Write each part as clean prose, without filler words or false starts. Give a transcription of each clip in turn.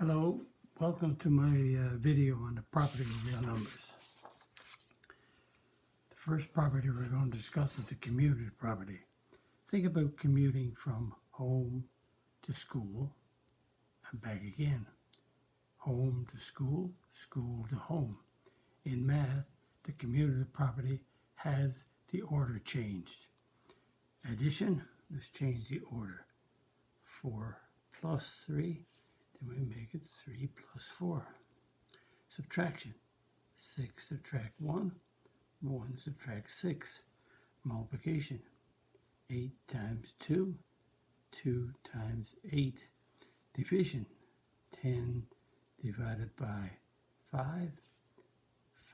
Hello, welcome to my video on the property of real numbers. The first property we're going to discuss is the commutative property. Think about commuting from home to school and back again. Home to school, school to home. In math, the commutative property has the order changed. Addition, let's change the order. 4 plus 3. Then we make it 3 plus 4. Subtraction. 6 subtract 1. 1 subtract 6. Multiplication. 8 times 2. 2 times 8. Division. 10 divided by 5.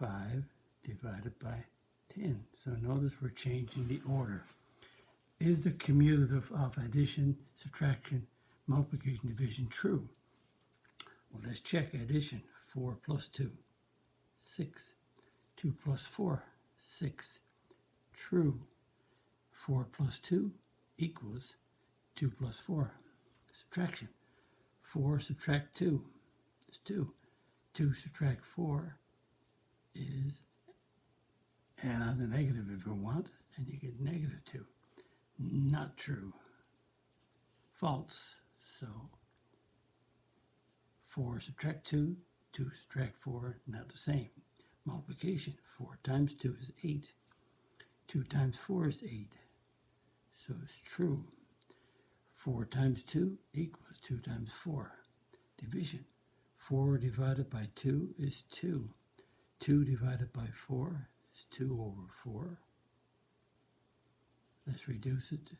5 divided by 10. So notice we're changing the order. Is the commutative of addition, subtraction, multiplication, division true? Well, let's check addition. 4 plus 2, 6. 2 plus 4, 6. True. 4 plus 2 equals 2 plus 4. Subtraction. 4 subtract 2 is 2. 2 subtract 4 is, add on the negative if you want, and you get negative 2. Not true. False. So 4 subtract 2, 2 subtract 4, not the same. Multiplication, 4 times 2 is 8. 2 times 4 is 8. So it's true. 4 times 2 equals 2 times 4. Division, 4 divided by 2 is 2. 2 divided by 4 is 2 over 4. Let's reduce it.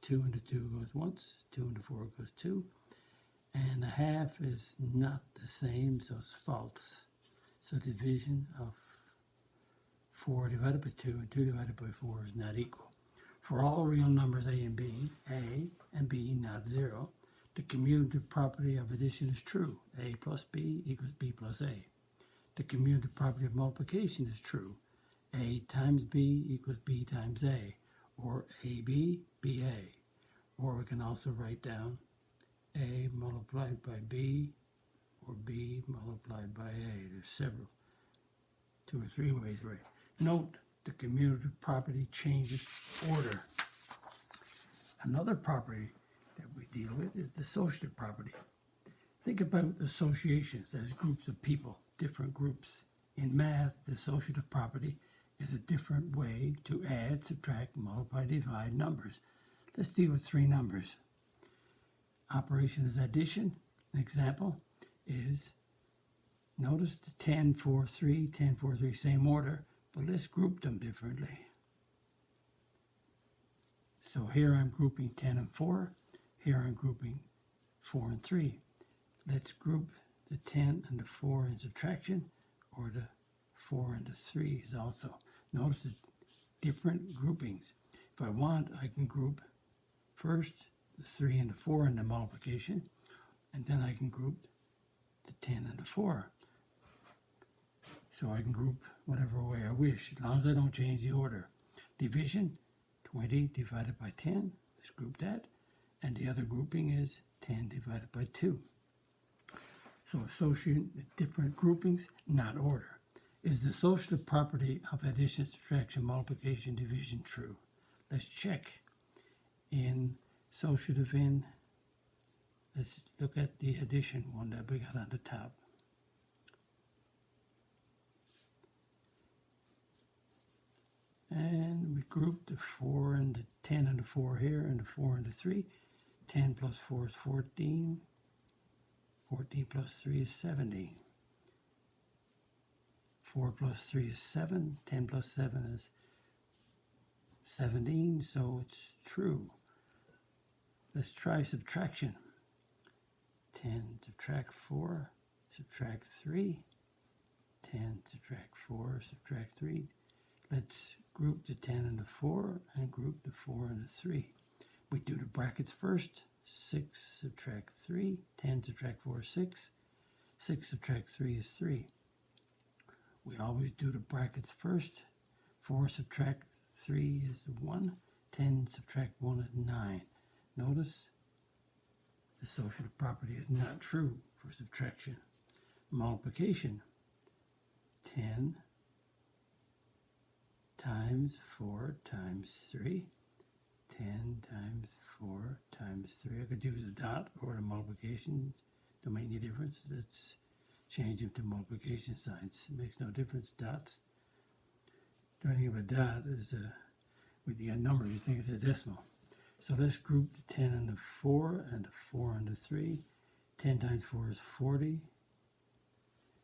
2 into 2 goes once, 2 into 4 goes 2. And a half is not the same, so it's false. So division of 4 divided by 2 and 2 divided by 4 is not equal. For all real numbers A and B not 0, the commutative property of addition is true. A plus B equals B plus A. The commutative property of multiplication is true. A times B equals B times A, or AB, BA. Or we can also write down A multiplied by B, or B multiplied by A. There's several, 2 or 3 ways to write. Note the commutative property changes order. Another property that we deal with is the associative property. Think about associations as groups of people, different groups. In math, the associative property is a different way to add, subtract, multiply, divide numbers. Let's deal with 3 numbers. Operation is addition. An example is, notice the 10, 4, 3, 10, 4, 3, same order, but let's group them differently. So here I'm grouping 10 and 4. Here I'm grouping 4 and 3. Let's group the 10 and the 4 in subtraction, or the 4 and the 3 is also. Notice the different groupings. If I want, I can group first the 3 and the 4 in the multiplication, and then I can group the 10 and the 4. So I can group whatever way I wish, as long as I don't change the order. Division, 20 divided by 10, let's group that. And the other grouping is 10 divided by 2. So associate the different groupings, not order. Is the associative property of addition, subtraction, multiplication, division true? Let's check. In associative in, let's look at the addition one that we got on the top. And we group the 4 and the 10 and the 4 here, and the 4 and the 3. 10 plus 4 is 14. 14 plus 3 is 17. 4 plus 3 is 7. 10 plus 7 is 17, so it's true. Let's try subtraction. 10 subtract 4, subtract 3. 10 subtract 4, subtract 3. Let's group the 10 and the 4 and group the 4 and the 3. We do the brackets first. 6 subtract 3. 10 subtract 4 is 6. 6 subtract 3 is 3. We always do the brackets first. 4 subtract 3 is 1. 10 subtract 1 is 9. Notice the associative property is not true for subtraction. Multiplication, 10 times 4 times 3, 10 times 4 times 3. I could use a dot or the multiplication. Don't make any difference. Let's change them to multiplication signs. It makes no difference. Dots. The only thing about dot is with the number, you think it's a decimal. So let's group the 10 and the 4 and the 4 and the 3. 10 times 4 is 40.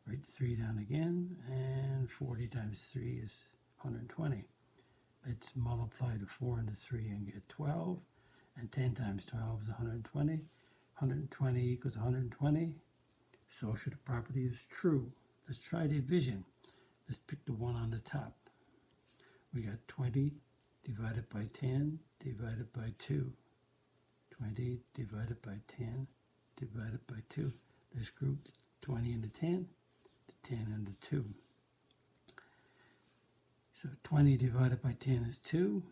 Write the 3 down again. And 40 times 3 is 120. Let's multiply the 4 and the 3 and get 12. And 10 times 12 is 120. 120 equals 120. Associative property is true. Let's try division. Let's pick the one on the top. We got 20 divided by 10 divided by 2. 20 divided by 10 divided by 2. Let's group the 20 and the 10, the 10 and the 2. So 20 divided by 10 is 2.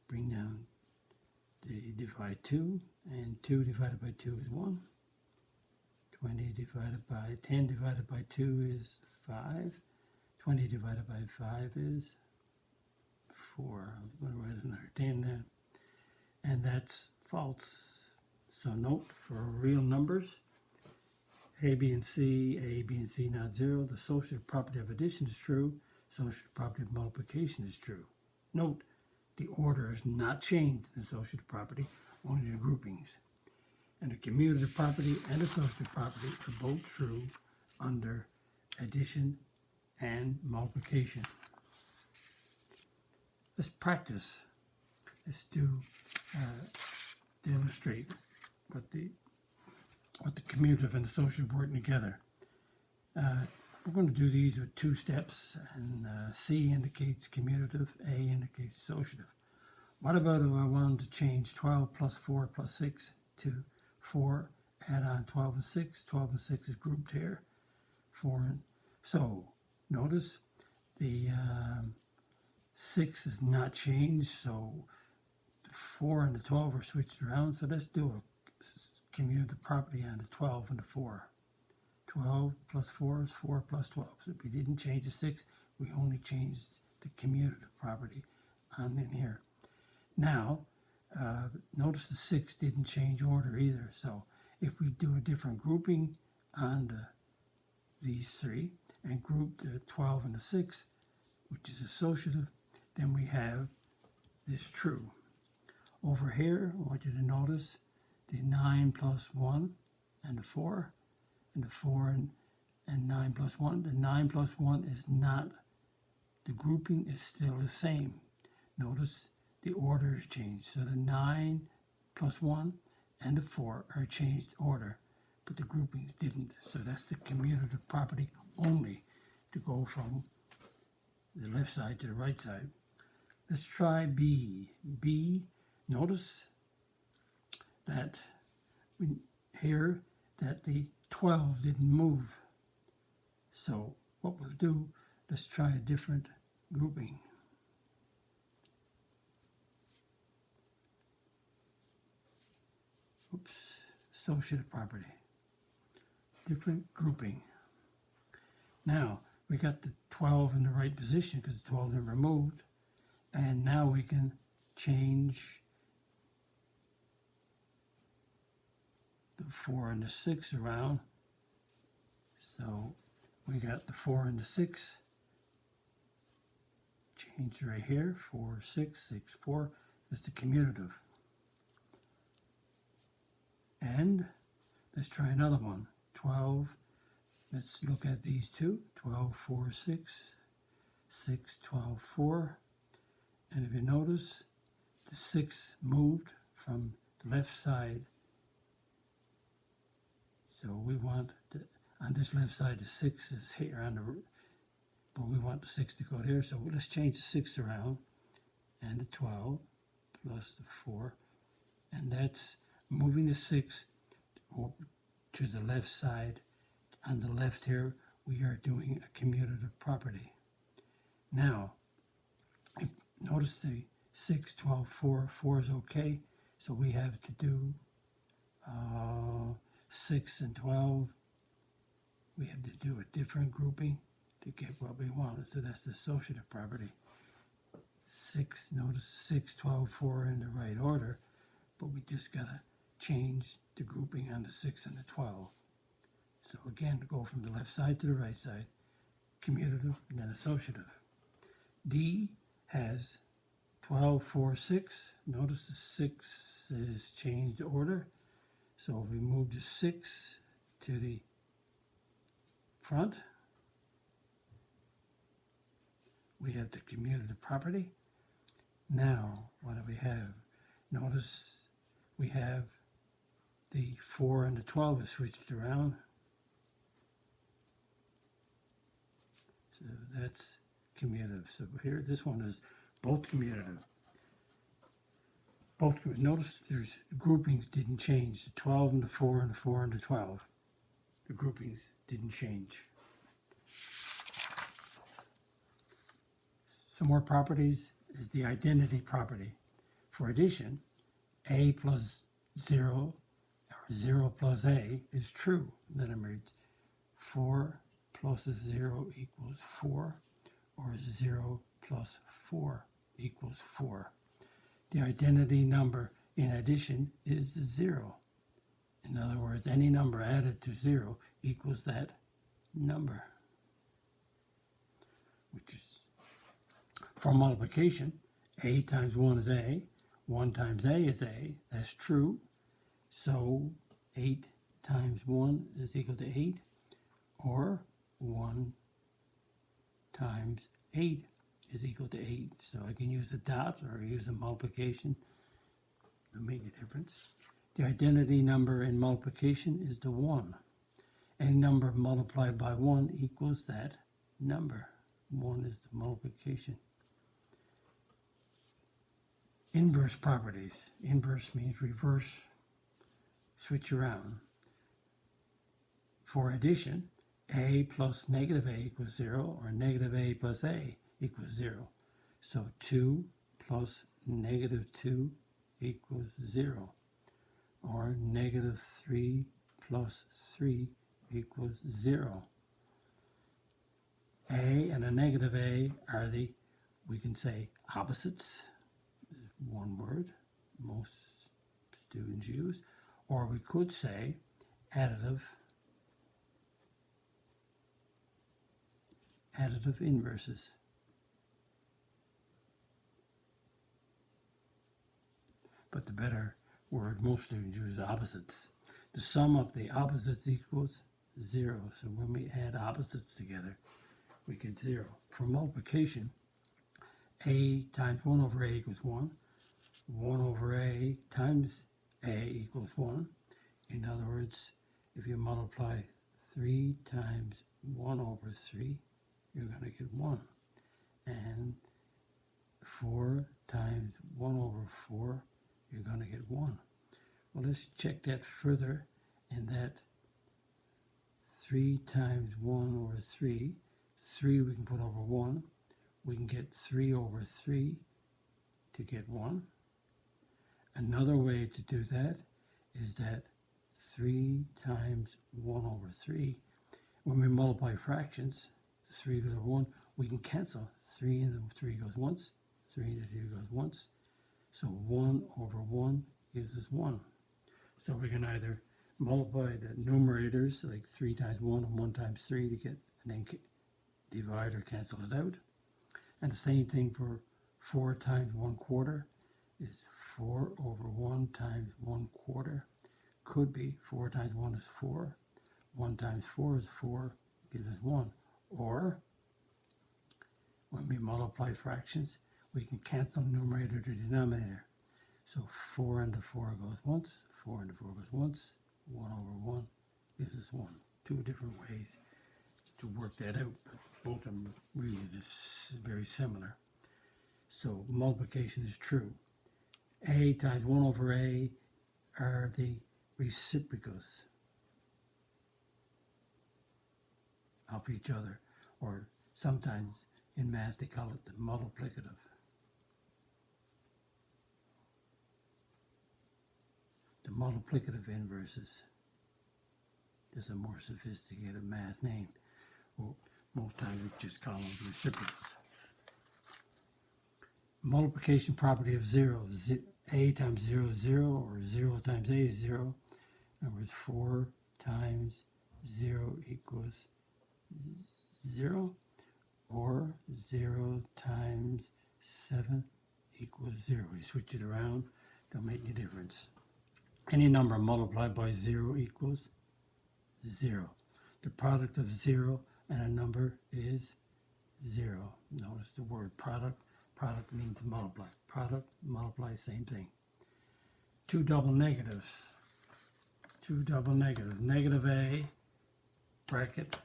Bring down the divide 2, and 2 divided by 2 is 1. 20 divided by 10 divided by 2 is 5. 20 divided by 5 is 4. I'm going to write another 10 then. And that's false. So note for real numbers, A, B, and C not 0. The associative property of addition is true. Associative property of multiplication is true. Note, the order is not changed in the associative property, only the groupings. And the commutative property and associative property are both true under addition and multiplication. Let's practice. Let's do to illustrate what the commutative and associative work together. We're going to do these with 2 steps, and C indicates commutative, A indicates associative. What about if I wanted to change 12 plus 4 plus 6 to 4, add on 12 and 6. 12 and 6 is grouped here. 4 and so notice the 6 is not changed, so the 4 and the 12 are switched around. So let's do a commutative property on the 12 and the 4. 12 plus 4 is 4 plus 12. So if we didn't change the 6, we only changed the commutative property on in here. Now, notice the 6 didn't change order either. So if we do a different grouping on these 3 and group the 12 and the 6, which is associative, then we have this true. Over here, I want you to notice the 9 plus 1 and the 4, and the 4 and 9 plus 1. The 9 plus 1 is not, the grouping is still the same. Notice the order is changed. So the 9 plus 1 and the 4 are changed order, but the groupings didn't. So that's the commutative property only, to go from the left side to the right side. Let's try B. B, notice that here that the 12 didn't move. So what we'll do, let's try a different grouping. Oops, associative property. Different grouping. Now, we got the 12 in the right position because the 12 never moved. And now we can change the 4 and the 6 around. So we got the 4 and the 6. Change right here. 4, 6, 6, 4. That's the commutative. And let's try another one. 12. Let's look at these two. 12, 4, 6. 6, 12, 4. And if you notice, the 6 moved from the left side. So we want to, on this left side, the 6 is here on the, but we want the 6 to go there. So let's change the 6 around, and the 12 plus the 4, and that's moving the 6 to the left side. On the left here, we are doing a commutative property. Now, notice the 6, 12, 4, 4 is okay. So we have to do 6 and 12, we have to do a different grouping to get what we wanted. So that's the associative property. 6, notice 6, 12, 4 in the right order, but we just got to change the grouping on the 6 and the 12. So again, go from the left side to the right side, commutative, and then associative. D has 12, 4, 6. Notice the 6 is changed order. So if we move the 6 to the front, we have the commutative property. Now, what do we have? Notice we have the 4 and the 12 is switched around. So that's commutative. So here, this one is both commutative. Notice there's groupings didn't change. The 12 and the 4 and the 4 and the 12. The groupings didn't change. Some more properties is the identity property. For addition, a plus 0 or 0 plus a is true. In other words, 4 plus 0 equals 4, or 0 plus 4 equals 4. The identity number in addition is 0. In other words, any number added to 0 equals that number. Which is, for multiplication, a times 1 is a, 1 times a is a, that's true. So 8 times 1 is equal to 8, or 1 times 8 is equal to 8. So I can use a dot or use a multiplication to make a difference. The identity number in multiplication is the 1. Any number multiplied by 1 equals that number. 1 is the multiplication. Inverse properties. Inverse means reverse, switch around. For addition, a plus negative a equals 0, or negative a plus a equals 0. So 2 plus negative 2 equals 0. Or negative 3 plus 3 equals 0. A and a negative a are the, we can say, opposites. One word most students use. Or we could say additive inverses. But the better word most students use is opposites. The sum of the opposites equals 0. So when we add opposites together, we get 0. For multiplication, a times 1 over a equals 1. 1 over a times a equals 1. In other words, if you multiply 3 times 1 over 3, you're going to get 1. And 4 times 1 over 4, you're going to get 1. Well, let's check that further, in that 3 times 1 over 3, 3 we can put over 1. We can get 3 over 3 to get 1. Another way to do that is that 3 times 1 over 3, when we multiply fractions, 3 goes over 1, we can cancel. 3 into 3 goes once, 3 into 2 goes once. So 1 over 1 gives us 1. So we can either multiply the numerators, like 3 times 1 and 1 times 3 to get, and then divide or cancel it out. And the same thing for 4 times 1 quarter is 4 over 1 times 1 quarter. Could be 4 times 1 is 4. 1 times 4 is 4, gives us 1. Or, when we multiply fractions, we can cancel numerator to denominator. So 4 into 4 goes once, 4 into 4 goes once, 1 over 1 gives us 1. Two different ways to work that out, but both of them really is very similar. So multiplication is true. A times 1 over a are the reciprocals of each other, or sometimes in math they call it the multiplicative. The multiplicative inverses. There's a more sophisticated math name. Well, most times we just call them reciprocals. Multiplication property of 0. A times 0 is 0, or 0 times A is 0. In other words, 4 times 0 equals 0, or 0 times 7 equals 0. You switch it around, don't make any difference. Any number multiplied by 0 equals 0. The product of 0 and a number is 0. Notice the word product. Product means multiply. Product, multiply, same thing. Two double negatives. Two double negatives. Negative A, bracket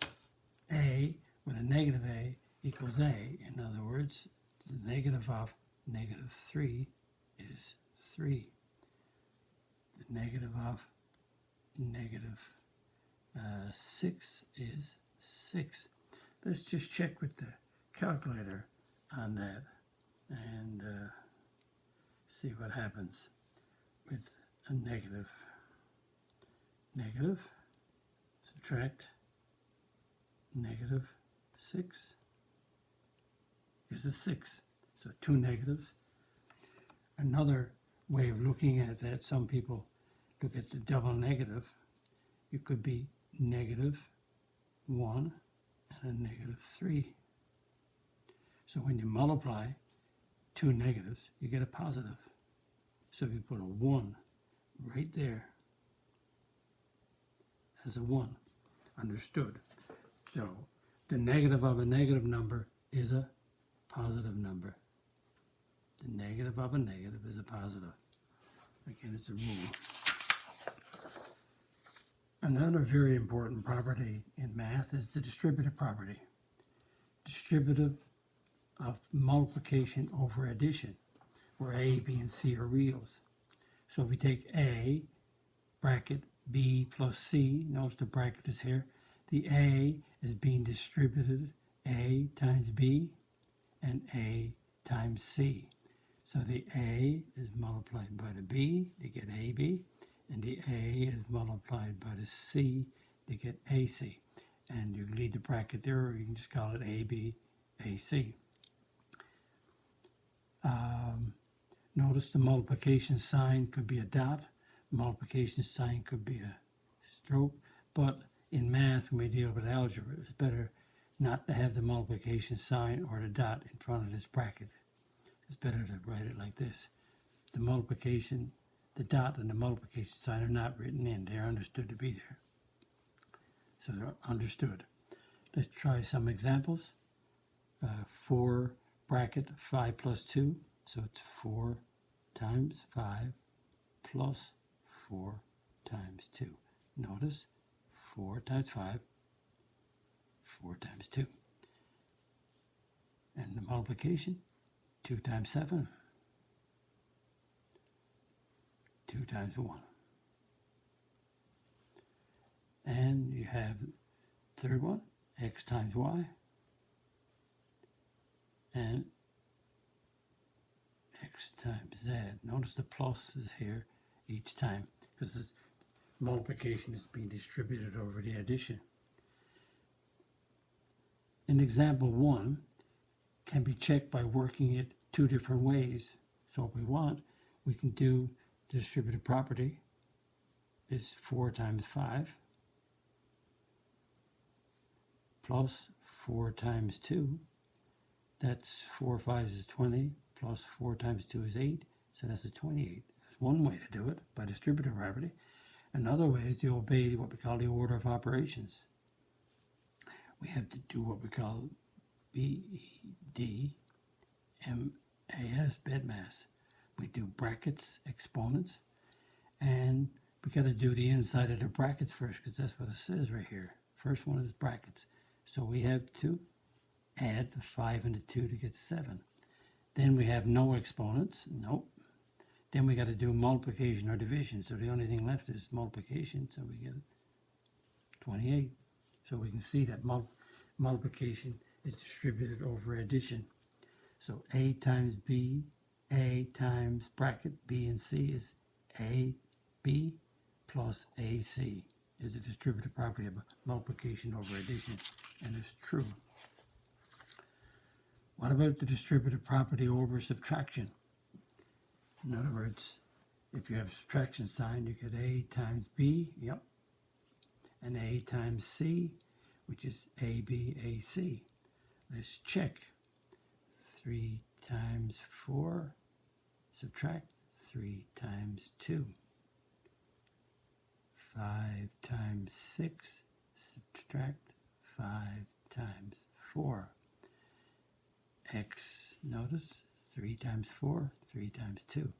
A, with a negative A equals A. In other words, the negative of negative 3 is 3. The negative of negative 6 is 6. Let's just check with the calculator on that and see what happens with a negative. Negative, subtract negative 6 is a 6. So two negatives. Another way of looking at that, some people look at the double negative. It could be negative 1 and a negative 3. So when you multiply two negatives, you get a positive. So if you put a 1 right there as a 1, understood. So the negative of a negative number is a positive number. The negative of a negative is a positive. Again, it's a rule. Another very important property in math is the distributive property. Distributive of multiplication over addition, where A, B, and C are reals. So if we take A, bracket B plus C, notice the bracket is here, the A is being distributed A times B and A times C. So the A is multiplied by the B to get AB, and the A is multiplied by the C to get AC. And you can leave the bracket there, or you can just call it AB, AC. Notice the multiplication sign could be a dot, multiplication sign could be a stroke, but in math, when we deal with algebra, it's better not to have the multiplication sign or the dot in front of this bracket. It's better to write it like this. The multiplication, the dot and the multiplication sign are not written in. They're understood to be there. So they're understood. Let's try some examples. 4 bracket 5 plus 2. So it's 4 times 5 plus 4 times 2. Notice 4 times 5, 4 times 2. And the multiplication, 2 times 7, 2 times 1. And you have the third one, x times y, and x times z. Notice the plus is here each time because this multiplication is being distributed over the addition. In example 1 can be checked by working it two different ways. So if we want, we can do the distributive property is 4 times 5 plus 4 times 2. That's 4 5 is 20, plus 4 times 2 is 8, so that's a 28. That's one way to do it, by distributive property. Another way is to obey what we call the order of operations. We have to do what we call BEDMAS, BEDMAS. We do brackets, exponents, and we got to do the inside of the brackets first because that's what it says right here. First one is brackets. So we have to add the 5 and the 2 to get 7. Then we have no exponents. Nope. Then we got to do multiplication or division. So the only thing left is multiplication. So we get 28. So we can see that multiplication is distributed over addition. So A times B, A times bracket B and C is AB plus AC. is a distributive property of multiplication over addition, and it's true. What about the distributive property over subtraction? In other words, if you have a subtraction sign, you get A times B, yep, and A times C, which is AB, AC. Let's check. 3 times 4, subtract 3 times 2. 5 times 6, subtract 5 times 4. X, notice, 3 times 4, 3 times 2.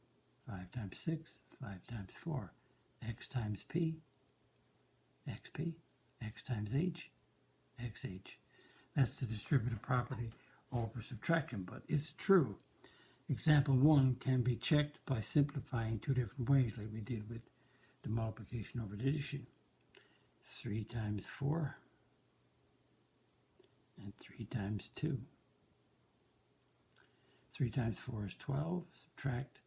5 times 6, 5 times 4. X times P, XP. X times H, XH. That's the distributive property over subtraction, but is it true? Example 1 can be checked by simplifying two different ways, like we did with the multiplication over addition. 3 times 4 and 3 times 2. 3 times 4 is 12, subtract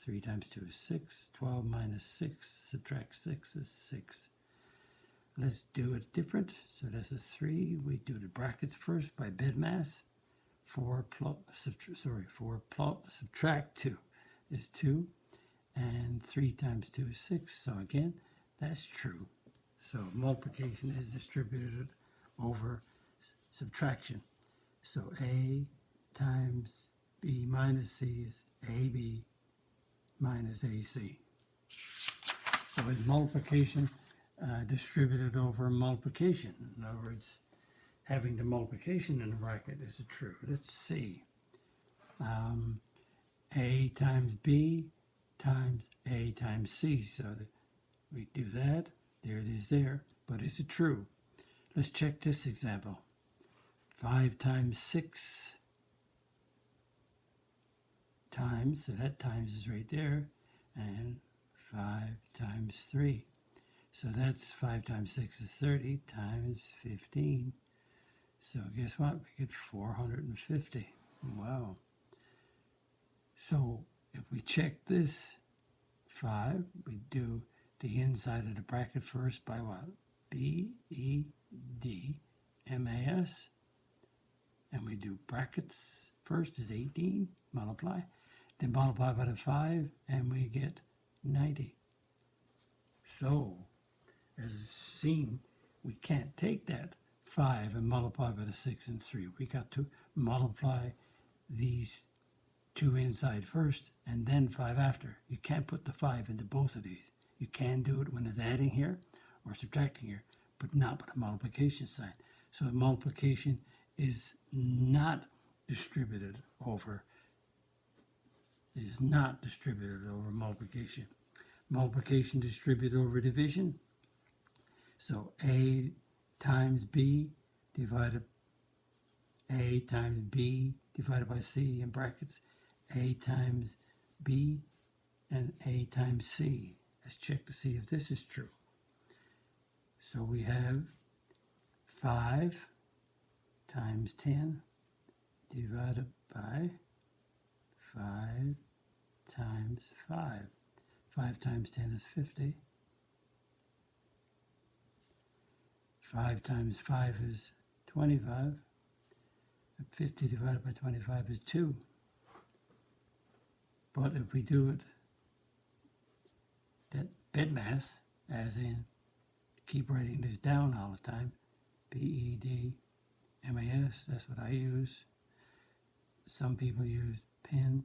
3 times 2 is 6, 12 minus 6, subtract 6 is 6. Let's do it different. So that's a 3. We do the brackets first by bed mass. 4 plus subtract 2 is 2, and 3 times 2 is 6. So again, that's true. So multiplication is distributed over subtraction. So A times B minus C is AB minus AC. So is multiplication distributed over multiplication? In other words, having the multiplication in the bracket is it true? Let's see. A times B times A times C. So we do that. There it is there. But is it true? Let's check this example. 5 times 6 times, so that times is right there, and 5 times 3. So that's 5 times 6 is 30 times 15. So guess what? We get 450. Wow. So if we check this 5, we do the inside of the bracket first by what? B, E, D, M, A, S. And we do brackets first is 18, multiply. Then multiply by the 5, and we get 90. So, as seen, we can't take that 5 and multiply by the 6 and 3. We got to multiply these two inside first and then 5 after. You can't put the 5 into both of these. You can do it when it's adding here or subtracting here, but not with a multiplication sign. So multiplication is not distributed over multiplication. Multiplication distributed over division. So A times B divided A times B divided by C in brackets. A times B and A times C. Let's check to see if this is true. So we have 5 times 10 divided by 5 times 5. 5 times 10 is 50. 5 times 5 is 25. And 50 divided by 25 is 2. But if we do it that bed mass, as in keep writing this down all the time, B-E-D, M-A-S, that's what I use. Some people use PIN,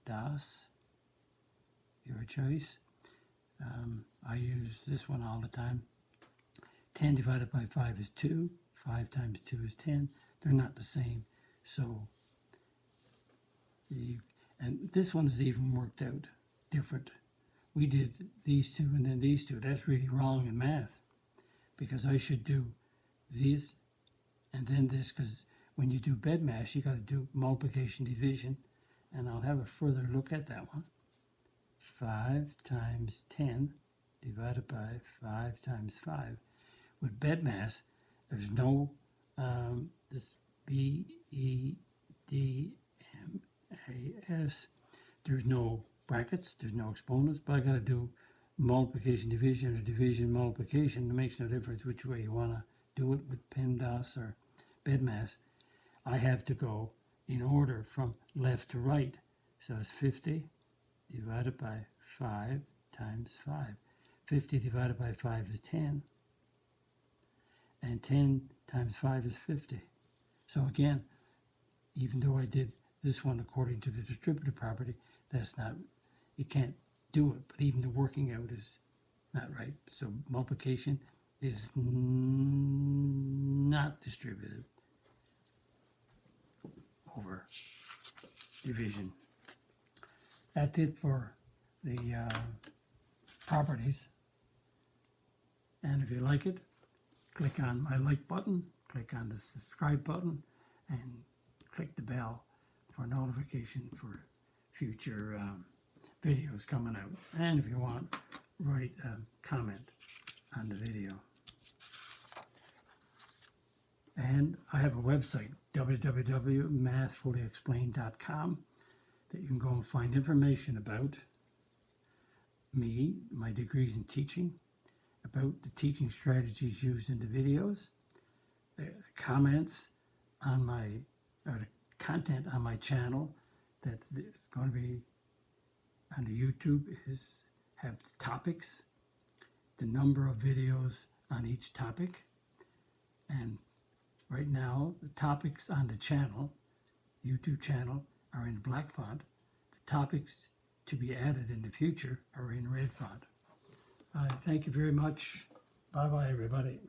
DOS, your choice. I use this one all the time. 10 divided by 5 is 2. 5 times 2 is 10. They're not the same. So, and this one is even worked out different. We did these two and then these two. That's really wrong in math, because I should do these and then this, because when you do bed mass, you got to do multiplication division, and I'll have a further look at that one. 5 times 10 divided by 5 times 5. With bed mass, there's no this B-E-D-M-A-S. There's no brackets, there's no exponents, but I got to do multiplication, division, or division, multiplication. It makes no difference which way you want to do it with PEMDAS or BEDMAS. I have to go in order from left to right. So it's 50 divided by 5 times 5. 50 divided by 5 is 10. And 10 times 5 is 50. So again, even though I did this one according to the distributive property, that's not, you can't do it. But even the working out is not right. So multiplication is not distributive over division. That's it for the properties. And if you like it, click on my like button, click on the subscribe button, and click the bell for notification for future videos coming out. And if you want, write a comment on the video. And I have a website, www.mathfullyexplained.com, that you can go and find information about me, my degrees in teaching, about the teaching strategies used in the videos, the comments on or the content on my channel that's going to be on the YouTube have the topics, the number of videos on each topic, and right now the topics on the channel, YouTube channel, are in black font. The topics to be added in the future are in red font. Thank you very much. Bye-bye, everybody.